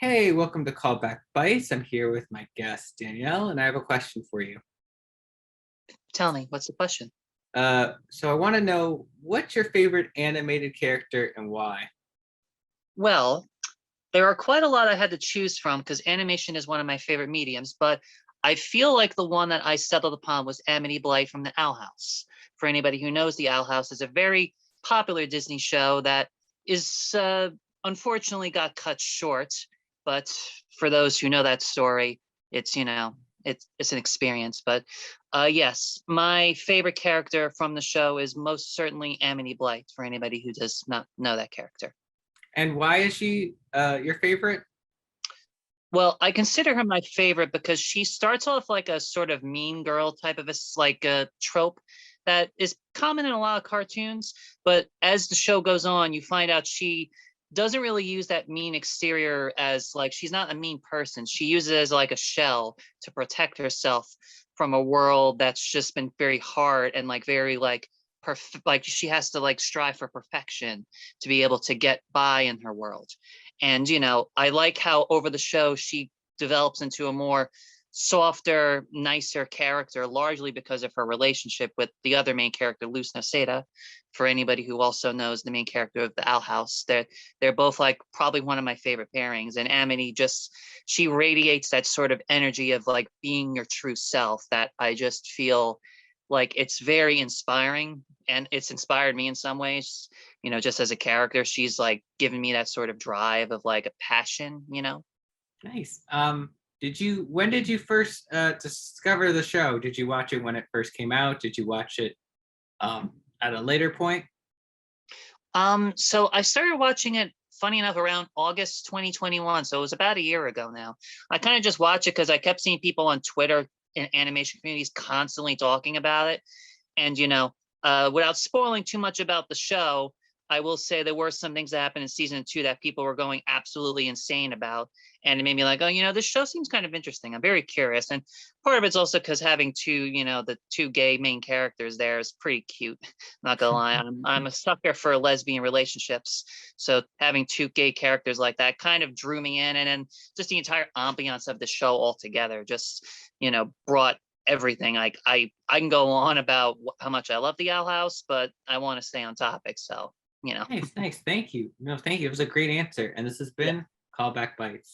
Hey, welcome to Callback Bites. I'm here with my guest Danielle, and I have a question for you. Tell me, what's the question? So I want to know what's your favorite animated character and why? Well, there are quite a lot I had to choose from because animation is one of my favorite mediums, but I feel like the one that I settled upon was Amity Blight from the Owl House. For anybody who knows, the Owl House is a very popular Disney show that is unfortunately got cut short. But for those who know that story, it's it's an experience. But yes, my favorite character from the show is most certainly Amity Blight. For anybody who does not know that character. And why is she your favorite? Well, I consider her my favorite because she starts off like a sort of mean girl type of like a trope that is common in a lot of cartoons. But as the show goes on, you find out she doesn't really use that mean exterior as like she's not a mean person. She uses it as like a shell to protect herself from a world that's just been very hard and like very like like she has to like strive for perfection to be able to get by in her world. And, I like how over the show she develops into a more softer, nicer character, largely because of her relationship with the other main character, Luz Noceda. For anybody who also knows the main character of the Owl House, they're both like probably one of my favorite pairings. And Amity just she radiates that sort of energy of like being your true self that I just feel like it's very inspiring and it's inspired me in some ways, just as a character. She's like giving me that sort of drive of like a passion. Nice. When did you first discover the show? Did you watch it when it first came out? Did you watch it at a later point? So I started watching it, funny enough, around August 2021. So it was about a year ago now. I kind of just watched it because I kept seeing people on Twitter and animation communities constantly talking about it. And without spoiling too much about the show, I will say there were some things that happened in season two that people were going absolutely insane about, and it made me like, oh, this show seems kind of interesting. I'm very curious, and part of it's also because having the two gay main characters there is pretty cute. Not gonna lie, I'm a sucker for lesbian relationships, so having two gay characters like that kind of drew me in, and then just the entire ambiance of the show altogether just brought everything. Like I can go on about how much I love the Owl House, but I want to stay on topic. So Nice, nice. Thank you. No, thank you. It was a great answer. And this has yeah. been Callback Bites.